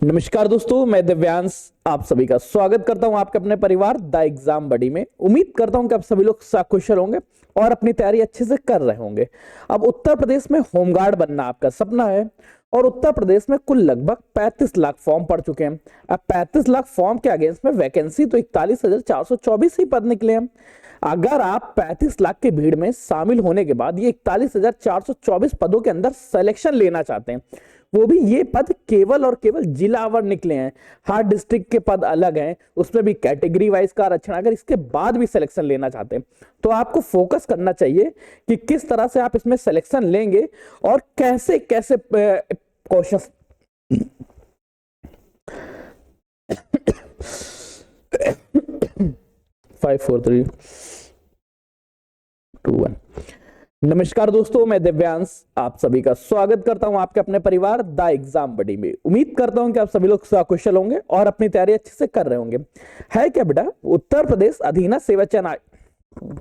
नमस्कार दोस्तों, मैं दिव्यांश आप सभी का स्वागत करता हूं आपके अपने परिवार द एग्जाम बडी में। उम्मीद करता हूं कि आप सभी लोग सकुशल होंगे और अपनी तैयारी अच्छे से कर रहे होंगे। अब उत्तर प्रदेश में होमगार्ड बनना आपका सपना है और उत्तर प्रदेश में कुल लगभग 35 लाख फॉर्म पड़ चुके हैं। अब 35 लाख फॉर्म के अगेंस्ट में वैकेंसी तो 41,424 ही पद निकले हैं। अगर आप 35 लाख की भीड़ में शामिल होने के बाद ये 41,424 पदों के अंदर सिलेक्शन लेना चाहते हैं, वो भी ये पद केवल और केवल जिलावार निकले हैं। हर डिस्ट्रिक्ट के पद अलग हैं, उसमें भी कैटेगरी वाइज का आरक्षण। अगर इसके बाद भी सिलेक्शन लेना चाहते हैं तो आपको फोकस करना चाहिए कि किस तरह से आप इसमें सिलेक्शन लेंगे और कैसे कैसे क्वेश्चन 5 4 3 2 1। नमस्कार दोस्तों, मैं दिव्यांश आप सभी का स्वागत करता हूं आपके अपने परिवार द एग्जाम बडी में। उम्मीद करता हूं कि आप सभी लोग सकुशल होंगे और अपनी तैयारी अच्छे से कर रहे होंगे। है क्या बेटा, उत्तर प्रदेश अधीन सेवा चयन आयोग।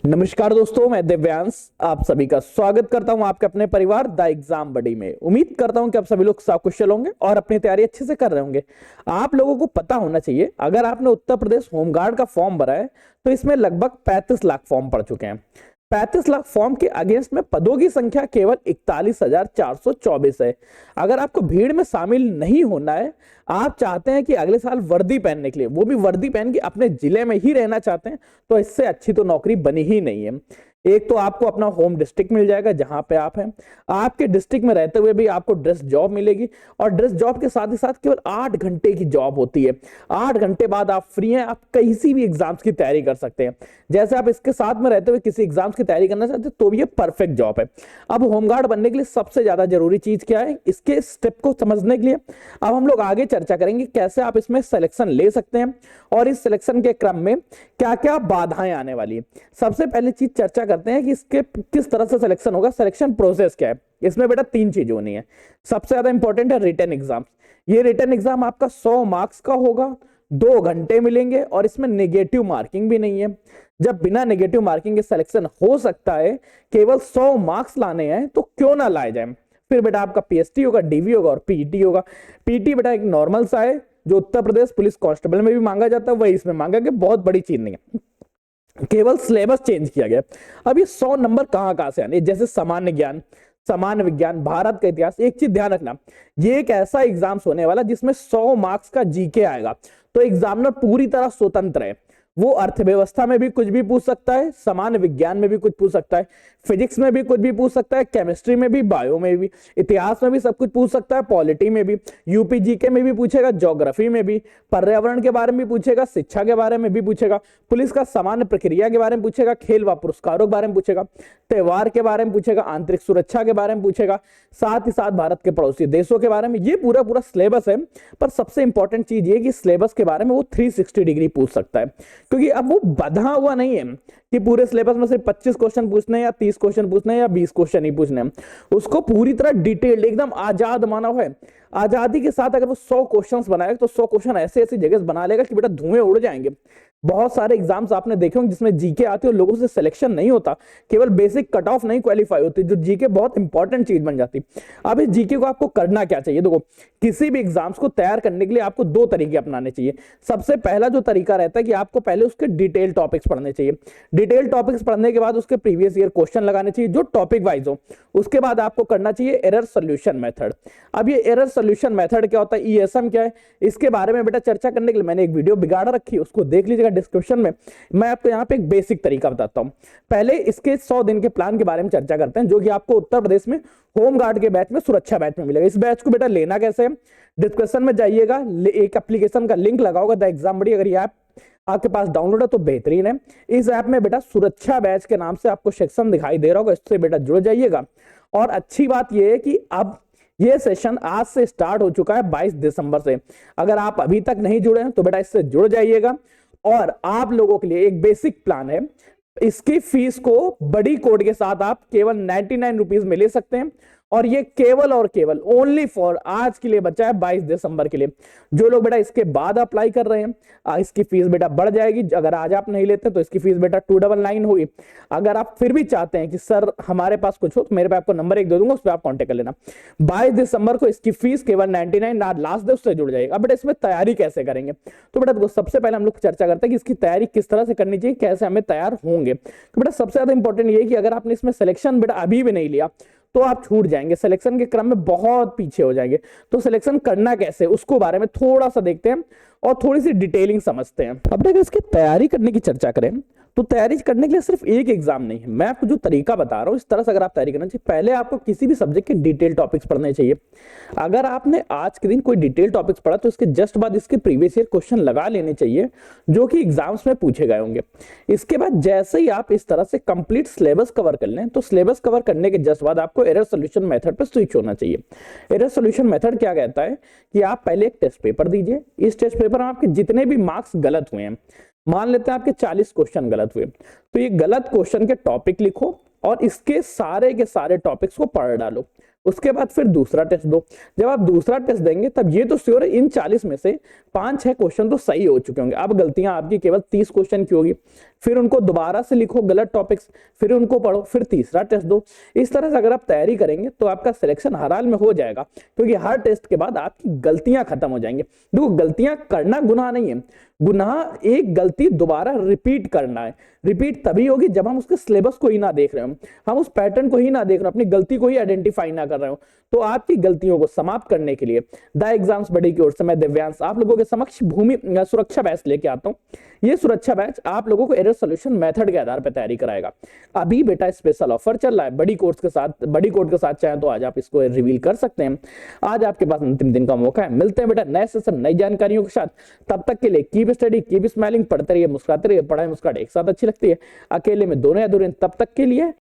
नमस्कार दोस्तों, मैं दिव्यांश आप सभी का स्वागत करता हूं आपके अपने परिवार द एग्जाम बडी में। उम्मीद करता हूं कि आप सभी लोग सकुशल होंगे और अपनी तैयारी अच्छे से कर रहे होंगे। आप लोगों को पता होना चाहिए, अगर आपने उत्तर प्रदेश होमगार्ड का फॉर्म भरा है तो इसमें लगभग 35 लाख फॉर्म पड़ चुके हैं। 35 लाख फॉर्म के अगेंस्ट में पदों की संख्या केवल 41,424 है। अगर आपको भीड़ में शामिल नहीं होना है, आप चाहते हैं कि अगले साल वर्दी पहनने के लिए, वो भी वर्दी पहन के अपने जिले में ही रहना चाहते हैं, तो इससे अच्छी तो नौकरी बनी ही नहीं है। एक तो आपको अपना होम डिस्ट्रिक्ट मिल जाएगा जहां पे आप हैं, आपके डिस्ट्रिक्ट में रहते हुए भी आपको ड्रेस जॉब मिलेगी और ड्रेस जॉब के साथ ही साथ केवल 8 घंटे की जॉब होती है। 8 घंटे बाद आप फ्री हैं, आप किसी भी एग्जाम्स की तैयारी कर सकते हैं। जैसे आप इसके साथ में रहते हुए किसी एग्जाम्स की तैयारी करना चाहते हैं तो ये परफेक्ट जॉब है। अब होमगार्ड बनने के लिए सबसे ज्यादा जरूरी चीज क्या है, इसके स्टेप को समझने के लिए अब हम लोग आगे चर्चा करेंगे कैसे आप इसमें सिलेक्शन ले सकते हैं और इस सिलेक्शन के क्रम में क्या क्या बाधाएं आने वाली है। सबसे पहले चीज चर्चा करते हैं कि इसके किस तरह से सिलेक्शन होगा, सिलेक्शन प्रोसेस क्या है। इसमें बेटा 3 चीजें होनी है। सबसे ज्यादा इंपॉर्टेंट है रिटन एग्जाम। ये रिटन एग्जाम आपका 100 मार्क्स का होगा, 2 घंटे मिलेंगे और इसमें नेगेटिव मार्किंग भी नहीं है। जब बिना नेगेटिव मार्किंग के सिलेक्शन हो सकता है, केवल 100 मार्क्स लाने हैं, तो क्यों ना लाए जाए। फिर बेटा आपका पीएसटी होगा, डीवी होगा और पीटी होगा। पीटी बेटा एक नॉर्मल सा है जो उत्तर प्रदेश पुलिस कांस्टेबल में भी मांगा जाता है, वही इसमें मांगा गया, बहुत बड़ी चीज नहीं है, केवल सिलेबस चेंज किया गया। अब ये 100 नंबर कहां से आने, जैसे सामान्य ज्ञान, सामान्य विज्ञान, भारत का इतिहास। एक चीज ध्यान रखना, ये एक ऐसा एग्जाम्स होने वाला जिसमें 100 मार्क्स का जीके आएगा, तो एग्जामिनर पूरी तरह स्वतंत्र है। वो अर्थव्यवस्था में भी कुछ भी पूछ सकता है, सामान्य विज्ञान में भी कुछ पूछ सकता है, फिजिक्स में भी कुछ भी पूछ सकता है, केमिस्ट्री में भी, बायो में भी, इतिहास में भी सब कुछ पूछ सकता है, पॉलिटी में भी, यूपी जीके में भी पूछेगा, ज्योग्राफी में भी, पर्यावरण के बारे में भी पूछेगा, शिक्षा के बारे में भी पूछेगा, पुलिस का सामान्य प्रक्रिया के बारे में पूछेगा, खेल व पुरस्कारों के बारे में पूछेगा, त्योहार के बारे में पूछेगा, आंतरिक सुरक्षा के बारे में पूछेगा, साथ ही साथ भारत के पड़ोसी देशों के बारे में। ये पूरा पूरा सिलेबस है। पर सबसे इंपॉर्टेंट चीज ये कि सिलेबस के बारे में वो 360 डिग्री पूछ सकता है, क्योंकि अब वो बंधा हुआ नहीं है कि पूरे सिलेबस में सिर्फ 25 क्वेश्चन पूछने या 30 क्वेश्चन पूछने या 20 क्वेश्चन ही पूछने। उसको पूरी तरह डिटेल्ड, एकदम आजाद मानव है। आजादी के साथ अगर वो 100 क्वेश्चंस बनाएगा तो 100 क्वेश्चन ऐसे ऐसी जगह बना लेगा कि बेटा धुएं उड़ जाएंगे। बहुत सारे एग्जाम्स आपने देखे होंगे जिसमें जीके आती है और लोगों से सिलेक्शन नहीं होता, केवल बेसिक कट ऑफ नहीं क्वालिफाई होती, जो जीके बहुत इंपॉर्टेंट चीज बन जाती। अब इस जीके को आपको करना क्या चाहिए, देखो किसी भी एग्जाम्स को तैयार करने के लिए आपको 2 तरीके अपनाने चाहिए। सबसे पहला जो तरीका रहता है कि आपको पहले उसके डिटेल टॉपिक्स पढ़ने चाहिए। डिटेल टॉपिक्स पढ़ने के बाद उसके प्रीवियस ईयर क्वेश्चन लगाने चाहिए जो टॉपिक वाइज हो। उसके बाद आपको करना चाहिए एरर सोल्यूशन मेथड। अब ये एरर सोल्यूशन मेथड क्या होता है, ईएसएम क्या है, इसके बारे में बेटा चर्चा करने के लिए मैंने एक वीडियो बिगाड़ रखी है, उसको देख लीजिएगा डिस्क्रिप्शन में। मैं आपको यहाँ पे एक बेसिक तरीका बताता हूँ। पहले इसके 100 दिन के प्लान के बारे में चर्चा करते हैं, जो कि आपको उत्तर प्रदेश में होमगार्ड के बैच में, सुरक्षा बैच में मिलेगा। इस बैच को बेटा लेना कैसे है, डिस्क्रिप्शन में जाइएगा, एक एप्लीकेशन का लिंक लगाओगा द एग्जाम बडी। अगर ये ऐप आपके पास डाउनलोड है तो बेहतरीन है। इस ऐप में बेटा सुरक्षा बैच के नाम से आपको सेक्शन दिखाई दे रहा होगा, इससे बेटा जुड़ जाइएगा। और अच्छी बात यह है कि अब ये सेशन आज से स्टार्ट हो चुका है 22 दिसंबर से। अगर आप अभी तक नहीं जुड़े हैं तो बेटा इससे जुड़ जाइएगा। और आप लोगों के लिए एक बेसिक प्लान है, इसकी फीस को बड़ी कोड के साथ आप केवल 99 रुपीज में ले सकते हैं और ये केवल और केवल ओनली फॉर आज के लिए बचा है 22 दिसंबर के लिए। जो लोग बेटा इसके बाद अप्लाई कर रहे हैं इसकी फीस बेटा बढ़ जाएगी। अगर आज आप नहीं लेते तो इसकी फीस बेटा 299 होगी। अगर आप फिर भी चाहते हैं कि सर हमारे पास कुछ हो तो मेरे पे आपको नंबर एक दे दूंगा, उस पर आप कॉन्टेक्ट कर लेना। 22 दिसंबर को इसकी फीस केवल 99 आज लास्ट डे, उससे जुड़ जाएगी। अब बेटा इसमें तैयारी कैसे करेंगे, तो बेटा देखो सबसे पहले हम लोग चर्चा करते हैं कि इसकी तैयारी किस तरह से करनी चाहिए, कैसे हमें तैयार होंगे। तो बेटा सबसे ज्यादा इंपॉर्टेंट ये है कि अगर आपने इसमें सिलेक्शन बेटा अभी भी नहीं लिया तो आप छूट जाएंगे, सिलेक्शन के क्रम में बहुत पीछे हो जाएंगे। तो सिलेक्शन करना कैसे उसको बारे में थोड़ा सा देखते हैं और थोड़ी सी डिटेलिंग समझते हैं। अब देखो इसकी तैयारी करने की चर्चा करें तो तैयारी करने के लिए सिर्फ एक एग्जाम नहीं है, मैं आपको जो तरीका बता रहा हूं इस तरह से अगर आप तैयारी करना चाहिए। पहले आपको किसी भी सब्जेक्ट के डिटेल टॉपिक्स पढ़ने चाहिए। अगर आपने आज के दिन कोई डिटेल टॉपिक्स पढ़ा तो इसके जस्ट बाद इसके प्रीवियस ईयर क्वेश्चन लगा लेने चाहिए जो कि एग्जाम्स में पूछे गए होंगे। इसके बाद जैसे ही आप इस तरह से कंप्लीट सिलेबस कवर कर लें तो सिलेबस कवर करने के जस्ट बाद आपको एरर सोल्यूशन मेथड पर स्विच होना चाहिए। एरर सोल्यूशन मेथड क्या कहता है कि आप पहले एक टेस्ट पेपर दीजिए, इस टेस्ट पेपर में आपके जितने भी मार्क्स गलत हुए हैं, मान लेते हैं आपके 40 क्वेश्चन गलत हुए, तो ये गलत क्वेश्चन के टॉपिक लिखो और इसके सारे के सारे टॉपिक्स को पढ़ डालो। उसके बाद फिर दूसरा टेस्ट दो। जब आप दूसरा टेस्ट देंगे तब ये तो श्योर है इन 40 में से 5-6 क्वेश्चन तो सही हो चुके होंगे। अब गलतियां आपकी केवल 30 क्वेश्चन की होगी। फिर उनको दोबारा से लिखो गलत टॉपिक्स, फिर उनको पढ़ो, फिर तीसरा टेस्ट दो। इस तरह से अगर आप तैयारी करेंगे तो आपका सिलेक्शन हर हाल में हो जाएगा, क्योंकि हर टेस्ट के बाद आपकी गलतियां खत्म हो जाएंगी। देखो गलतियां करना गुनाह नहीं है, गुनाह एक गलती दोबारा रिपीट करना है। रिपीट तभी होगी जब हम उसके सिलेबस को ही ना देख रहे हो, हम उस पैटर्न को ही ना देख रहे हो, अपनी गलती को ही आइडेंटिफाई ना कर रहे हो। तो आपकी गलतियों को समाप्त करने के लिए द एग्जाम्स बडी की ओर से मैं दिव्यांश आप लोगों के समक्ष भूमि सुरक्षा बैच लेके आता हूं। ये सुरक्षा बैच आप लोगों को एरर सोल्यूशन मेथड के आधार पर तैयारी कराएगा। अभी बेटा स्पेशल ऑफर चल रहा है बड़ी कोर्स के साथ, बड़ी कोर्स के साथ चाहे तो आज आप इसको रिवील कर सकते हैं। आज आपके पास अंतिम दिन का मौका है। मिलते हैं बेटा नए सेशन नई जानकारियों के साथ। तब तक के लिए कीप स्टडी कीप स्माइलिंग, पढ़ते रहिए मुस्कुराते रहिए। पढ़ाई मुस्कुराहट एक साथ अच्छी लगती है, अकेले में दोनों अधूरे। तब तक के लिए